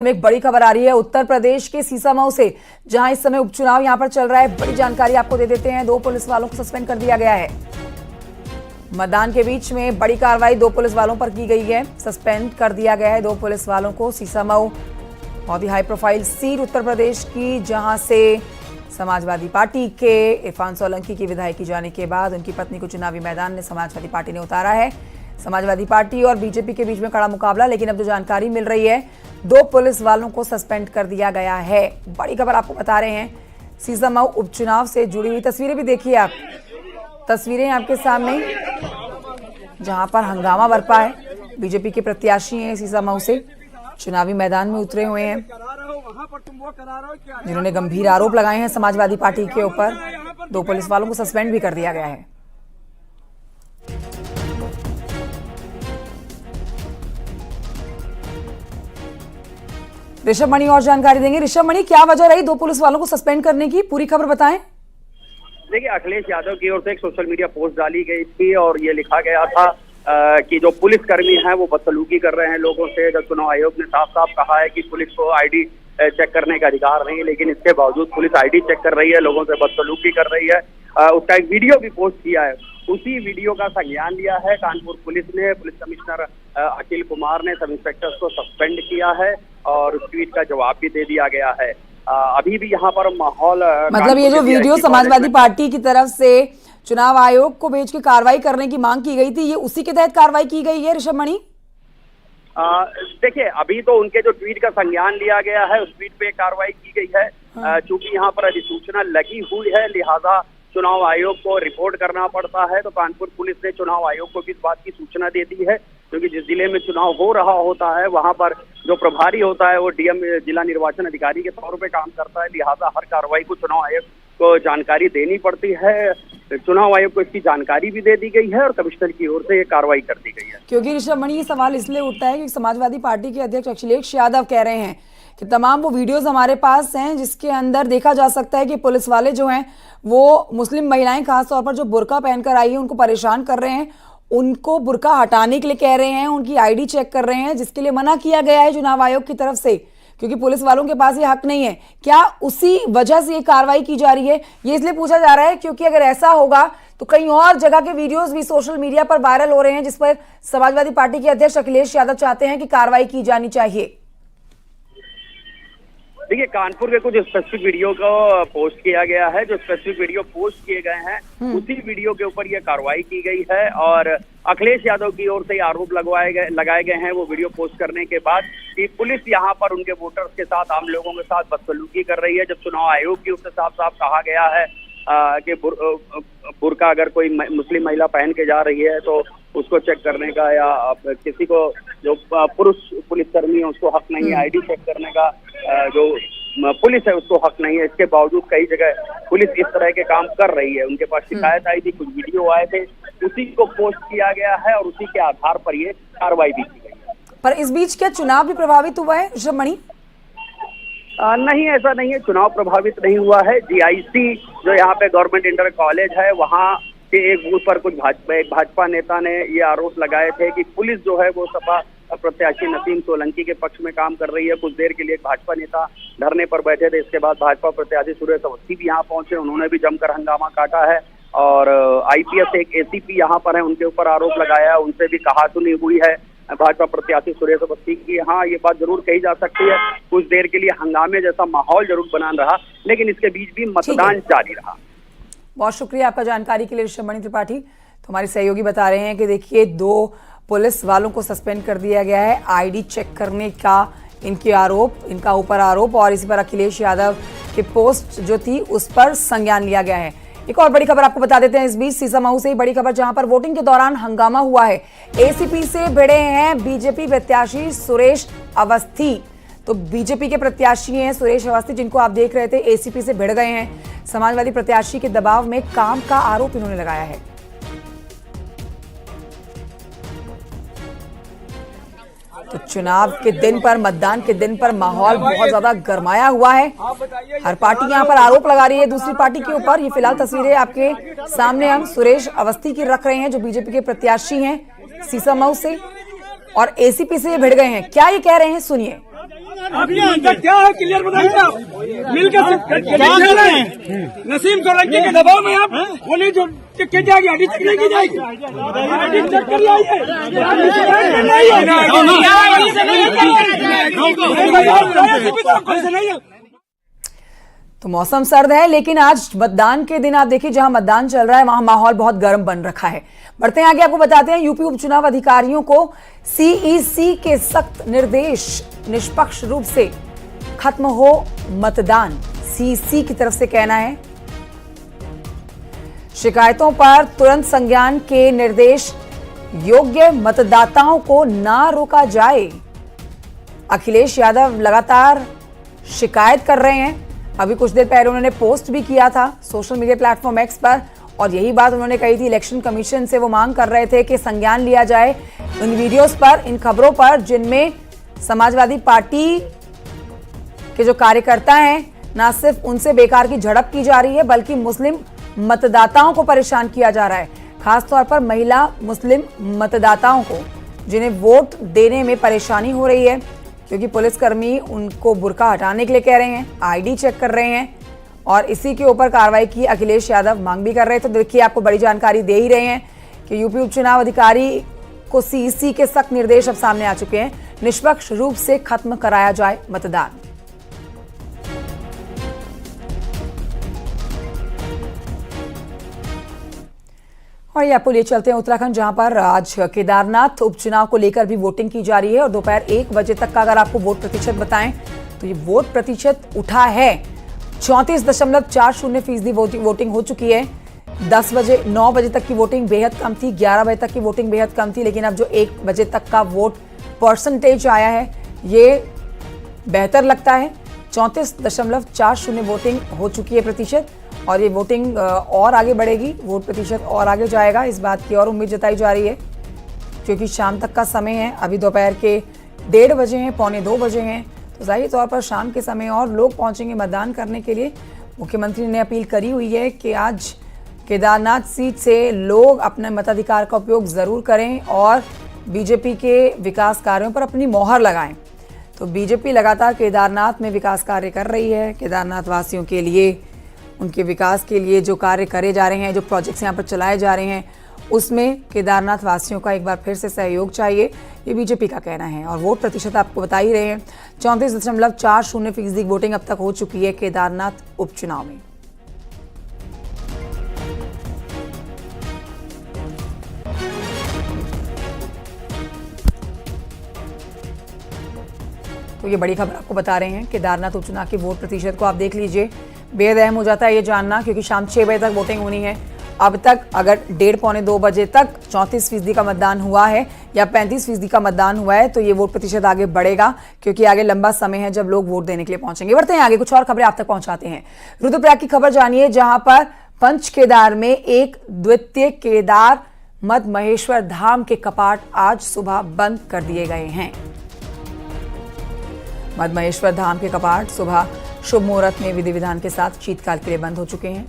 एक बड़ी खबर आ रही है उत्तर प्रदेश के सीसामऊ से, जहां इस समय उपचुनाव यहां पर चल रहा है। बड़ी जानकारी आपको दे देते हैं। 2 पुलिस वालों को सस्पेंड कर दिया गया है। मतदान के बीच में बड़ी कार्रवाई 2 पुलिस वालों पर की गई है। सस्पेंड कर दिया गया है 2 पुलिस वालों को। सीसामऊ बहुत ही high profile seat Uttar Pradesh की, जहां से समाजवादी पार्टी के इरफान सोलंकी की विधायकी जाने के बाद उनकी पत्नी को चुनावी मैदान में समाजवादी पार्टी ने उतारा है। समाजवादी पार्टी और बीजेपी के बीच में कड़ा मुकाबला, लेकिन अब जो जानकारी मिल रही है 2 पुलिस वालों को सस्पेंड कर दिया गया है। बड़ी खबर आपको बता रहे हैं। सीसामऊ उपचुनाव से जुड़ी हुई तस्वीरें भी देखिए आप। तस्वीरें आपके सामने, जहां पर हंगामा बरपा है। बीजेपी के प्रत्याशी हैं सीसामऊ से, चुनावी मैदान में उतरे हुए हैं, जिन्होंने गंभीर आरोप लगाए हैं समाजवादी पार्टी के ऊपर। 2 पुलिस वालों को सस्पेंड भी कर दिया गया है। ऋषभ मणि और जानकारी देंगे। ऋषभ मणि, क्या वजह रही 2 पुलिस वालों को सस्पेंड करने की, पूरी खबर बताएं। देखिए, अखिलेश यादव की ओर से एक सोशल मीडिया पोस्ट डाली गई थी और ये लिखा गया था कि जो पुलिसकर्मी हैं वो बदसलूकी कर रहे हैं लोगों से। जब चुनाव आयोग ने साफ साफ कहा है कि पुलिस को आईडी चेक करने का अधिकार नहीं, लेकिन इसके बावजूद पुलिस आईडी चेक कर रही है, लोगों से बदसलूकी कर रही है। उसका एक वीडियो भी पोस्ट किया है। उसी वीडियो का संज्ञान लिया है कानपुर पुलिस ने। पुलिस कमिश्नर अखिल कुमार ने सब इंस्पेक्टर्स को सस्पेंड किया है और उस ट्वीट का जवाब भी दे दिया गया है। अभी भी यहाँ पर माहौल, मतलब ये जो वीडियो समाजवादी पार्टी की तरफ से चुनाव आयोग को भेज के कार्रवाई करने की मांग की गई थी, ये उसी के तहत कार्रवाई की गई है ऋषभ मणि? देखिए, अभी तो उनके जो ट्वीट का संज्ञान लिया गया है उस ट्वीट पे कार्रवाई की गई है। चूंकि यहाँ पर अधिसूचना लगी हुई है, लिहाजा चुनाव आयोग को रिपोर्ट करना पड़ता है। तो कानपुर पुलिस ने चुनाव आयोग को भी इस बात की सूचना दे दी है, क्योंकि जिस जिले में चुनाव हो रहा होता है वहां पर जो प्रभारी होता है वो डीएम जिला निर्वाचन अधिकारी के तौर पे काम करता है। लिहाजा हर कार्रवाई को चुनाव आयोग को जानकारी देनी पड़ती है। चुनाव आयोग को इसकी जानकारी भी दे दी गई है और कमिश्नर की ओर से ये कार्रवाई कर दी गई है। क्योंकि ऋषभ मणि, ये सवाल इसलिए उठता है कि समाजवादी पार्टी के अध्यक्ष अखिलेश यादव कह रहे हैं कि तमाम वो वीडियोस हमारे पास हैं जिसके अंदर देखा जा सकता है कि पुलिस वाले जो हैं वो मुस्लिम महिलाएं, खासतौर पर जो बुर्का पहनकर आई है, उनको परेशान कर रहे हैं, उनको बुर्का हटाने के लिए कह रहे हैं, उनकी आईडी चेक कर रहे हैं, जिसके लिए मना किया गया है चुनाव आयोग की तरफ से, क्योंकि पुलिस वालों के पास ये हक नहीं है। क्या उसी वजह से ये कार्रवाई की जा रही है? ये इसलिए पूछा जा रहा है क्योंकि अगर ऐसा होगा तो कई और जगह के वीडियोस भी सोशल मीडिया पर वायरल हो रहे हैं, जिस पर समाजवादी पार्टी के अध्यक्ष अखिलेश यादव चाहते हैं कि कार्रवाई की जानी चाहिए। देखिए, कानपुर के कुछ स्पेसिफिक वीडियो को पोस्ट किया गया है। जो स्पेसिफिक वीडियो पोस्ट किए गए हैं उसी वीडियो के ऊपर यह कार्रवाई की गई है और अखिलेश यादव की ओर से आरोप लगाए गए हैं वो वीडियो पोस्ट करने के बाद कि पुलिस यहाँ पर उनके वोटर्स के साथ, आम लोगों के साथ बदसलूकी कर रही है। जब चुनाव आयोग की ओर से साफ साफ कहा गया है कि बुर्का अगर कोई मुस्लिम महिला पहन के जा रही है तो उसको चेक करने का, या किसी को जो पुरुष पुलिसकर्मी है उसको हक नहीं है आईडी चेक करने का, जो पुलिस है उसको हक नहीं है। इसके बावजूद कई जगह पुलिस इस तरह के काम कर रही है। उनके पास शिकायत आई थी, कुछ वीडियो आए थे, उसी को पोस्ट किया गया है और उसी के आधार पर ये कार्रवाई भी की गई है। पर इस बीच क्या चुनाव भी प्रभावित हुआ है ऋषभ मणि? नहीं, ऐसा नहीं है, चुनाव प्रभावित नहीं हुआ है। जीआईसी जो यहाँ पे गवर्नमेंट इंटर कॉलेज है, वहाँ के एक बूथ पर एक भाजपा नेता ने ये आरोप लगाए थे कि पुलिस जो है वो सपा प्रत्याशी नसीम सोलंकी के पक्ष में काम कर रही है। कुछ देर के लिए भाजपा नेता धरने पर बैठे थे, इसके बाद भाजपा प्रत्याशी सुरेश अवस्थी भी यहाँ पहुंचे, उन्होंने भी जमकर हंगामा काटा है और आईपीएस एक एसीपी यहाँ पर है, उनके ऊपर आरोप लगाया, उनसे भी कहासुनी हुई है भाजपा प्रत्याशी सुरेश अवस्थी की। हाँ, ये बात जरूर कही जा सकती है, कुछ देर के लिए हंगामे जैसा माहौल जरूर बना रहा, लेकिन इसके बीच भी मतदान जारी रहा। बहुत शुक्रिया आपका जानकारी के लिए ऋषभ मणि त्रिपाठी। तो हमारे सहयोगी बता रहे हैं कि देखिए 2 पुलिस वालों को सस्पेंड कर दिया गया है आईडी चेक करने का, इनका ऊपर आरोप, और इसी पर अखिलेश यादव की पोस्ट जो थी उस पर संज्ञान लिया गया है। एक और बड़ी खबर आपको बता देते हैं इस बीच, सीसामऊ से ही बड़ी खबर, जहां पर वोटिंग के दौरान हंगामा हुआ है। एसीपी से भिड़े हैं बीजेपी प्रत्याशी सुरेश अवस्थी। तो बीजेपी के प्रत्याशी हैं सुरेश अवस्थी, जिनको आप देख रहे थे, एसीपी से भिड़ गए हैं। समाजवादी प्रत्याशी के दबाव में काम का आरोप इन्होंने लगाया है। तो चुनाव के दिन पर, मतदान के दिन पर माहौल बहुत ज्यादा गरमाया हुआ है। हर पार्टी यहां पर आरोप लगा रही है दूसरी पार्टी के ऊपर। ये फिलहाल तस्वीरें आपके सामने हम सुरेश अवस्थी की रख रहे हैं, जो बीजेपी के प्रत्याशी हैं सीसामऊ से, और एसीपी से ये भिड़ गए हैं। क्या ये कह रहे हैं, सुनिए। आपकी मंशा क्या है, क्लियर बताइए आप। मिलकर क्या कर रहे हैं? नसीम सोलंकी के दबाव में आप वो नहीं जो क्या जाएगी, आईडी चेक नहीं की जाएगी, आईडी चेक कर लाइए। तो मौसम सर्द है, लेकिन आज मतदान के दिन आप देखिए जहां मतदान चल रहा है वहां माहौल बहुत गर्म बन रखा है। बढ़ते हैं आगे, आपको बताते हैं यूपी उपचुनाव अधिकारियों को सीईसी के सख्त निर्देश, निष्पक्ष रूप से खत्म हो मतदान, सीईसी की तरफ से कहना है। शिकायतों पर तुरंत संज्ञान के निर्देश, योग्य मतदाताओं को ना रोका जाए। अखिलेश यादव लगातार शिकायत कर रहे हैं। अभी कुछ देर पहले उन्होंने पोस्ट भी किया था सोशल मीडिया प्लेटफॉर्म एक्स पर, और यही बात उन्होंने कही थी। इलेक्शन कमीशन से वो मांग कर रहे थे कि संज्ञान लिया जाए इन वीडियोस पर, इन खबरों पर, जिनमें समाजवादी पार्टी के जो कार्यकर्ता हैं, ना सिर्फ उनसे बेकार की झड़प की जा रही है बल्कि मुस्लिम मतदाताओं को परेशान किया जा रहा है। खासतौर पर महिला मुस्लिम मतदाताओं को, जिन्हें वोट देने में परेशानी हो रही है क्योंकि पुलिसकर्मी उनको बुर्का हटाने के लिए कह रहे हैं, आईडी चेक कर रहे हैं, और इसी के ऊपर कार्रवाई की अखिलेश यादव मांग भी कर रहे थे। तो देखिए, आपको बड़ी जानकारी दे ही रहे हैं कि यूपी उपचुनाव अधिकारी को सीईसी के सख्त निर्देश अब सामने आ चुके हैं, निष्पक्ष रूप से खत्म कराया जाए मतदान। और ये आपको ले चलते हैं उत्तराखंड, जहां पर आज केदारनाथ उपचुनाव को लेकर भी वोटिंग की जा रही है, और दोपहर 1 बजे तक का अगर आपको वोट प्रतिशत बताएं तो ये वोट प्रतिशत उठा है 34.40% वोटिंग हो चुकी है। 9 बजे तक की वोटिंग बेहद कम थी, 11 बजे तक की वोटिंग बेहद कम थी, लेकिन अब जो 1 बजे तक का वोट परसेंटेज आया है ये बेहतर लगता है। 34.40 वोटिंग हो चुकी है प्रतिशत, और ये वोटिंग और आगे बढ़ेगी, वोट प्रतिशत और आगे जाएगा, इस बात की और उम्मीद जताई जा रही है क्योंकि शाम तक का समय है। अभी दोपहर के 1:30 बजे हैं, 1:45 बजे हैं, तो जाहिर तौर पर शाम के समय और लोग पहुंचेंगे मतदान करने के लिए। मुख्यमंत्री ने अपील करी हुई है कि आज केदारनाथ सीट से लोग अपने मताधिकार का उपयोग ज़रूर करें और बीजेपी के विकास कार्यों पर अपनी मोहर लगाएं। तो बीजेपी लगातार केदारनाथ में विकास कार्य कर रही है। केदारनाथ वासियों के लिए, उनके विकास के लिए जो कार्य करे जा रहे हैं, जो प्रोजेक्ट्स यहाँ पर चलाए जा रहे हैं, उसमें केदारनाथ वासियों का एक बार फिर से सहयोग चाहिए, ये बीजेपी का कहना है। और वोट प्रतिशत आपको बता ही रहे हैं, 34.40% वोटिंग अब तक हो चुकी है केदारनाथ उपचुनाव में। तो ये बड़ी खबर आपको बता रहे हैं, केदारनाथ उपचुनाव के वोट प्रतिशत को आप देख लीजिए। बेहद अहम हो जाता है ये जानना, क्योंकि शाम 6 बजे तक वोटिंग होनी है। अब तक अगर 1:30-1:45 बजे तक 34% का मतदान हुआ है या 35% का मतदान हुआ है तो ये वोट प्रतिशत आगे बढ़ेगा, क्योंकि आगे लंबा समय है जब लोग वोट देने के लिए पहुंचेंगे। बढ़ते हैं आगे, कुछ और खबरें आप तक पहुंचाते हैं। रुद्रप्रयाग की खबर जानिए, जहां पर पंच केदार में एक द्वितीय केदार मद महेश्वर धाम के कपाट आज सुबह बंद कर दिए गए हैं। मद महेश्वर धाम के कपाट सुबह शुभ मुहूर्त में विधि विधान के साथ शीतकाल के लिए बंद हो चुके हैं।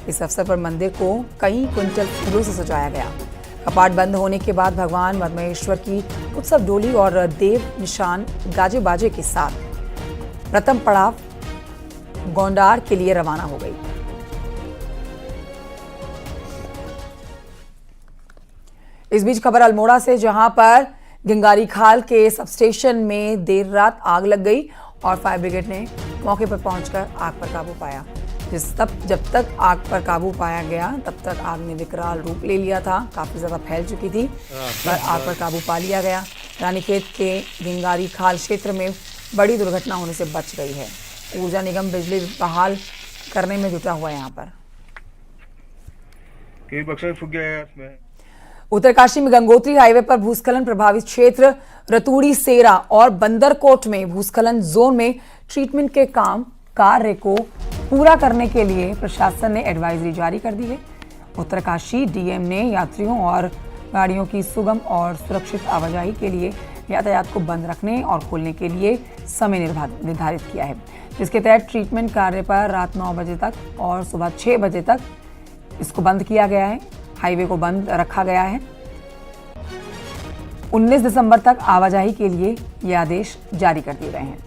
इस अवसर पर मंदिर को कई क्विंटल फूलों से सजाया गया। कपाट बंद होने के बाद भगवान मद महेश्वर की उत्सव डोली और देव निशान गाजे बाजे के साथ प्रथम पड़ाव गोंडार के लिए रवाना हो गई। इस बीच खबर अल्मोड़ा से, जहां पर गिंगारी खाल के सबस्टेशन में देर रात आग लग गई और फायर ब्रिगेड ने मौके पर पहुंचकर आग पर काबू पाया। जब तक आग पर काबू पाया गया तब तक आग ने विकराल रूप ले लिया था, काफी ज्यादा फैल चुकी थी, पर आग पर काबू पा लिया गया। रानीखेत के गिंगारी खाल क्षेत्र में बड़ी दुर्घटना होने से बच गई है। ऊर्जा निगम बिजली बहाल करने में जुटा हुआ है। यहाँ पर उत्तरकाशी में गंगोत्री हाईवे पर भूस्खलन प्रभावित क्षेत्र रतूड़ी सेरा और बंदरकोट में भूस्खलन जोन में ट्रीटमेंट के कार्य को पूरा करने के लिए प्रशासन ने एडवाइजरी जारी कर दी है। उत्तरकाशी डीएम ने यात्रियों और गाड़ियों की सुगम और सुरक्षित आवाजाही के लिए यातायात को बंद रखने और खोलने के लिए समय निर्धारित किया है, जिसके तहत ट्रीटमेंट कार्य पर रात 9 बजे तक और सुबह 6 बजे तक इसको बंद किया गया है। हाईवे को बंद रखा गया है। 19 दिसंबर तक आवाजाही के लिए ये आदेश जारी कर दिए गए हैं।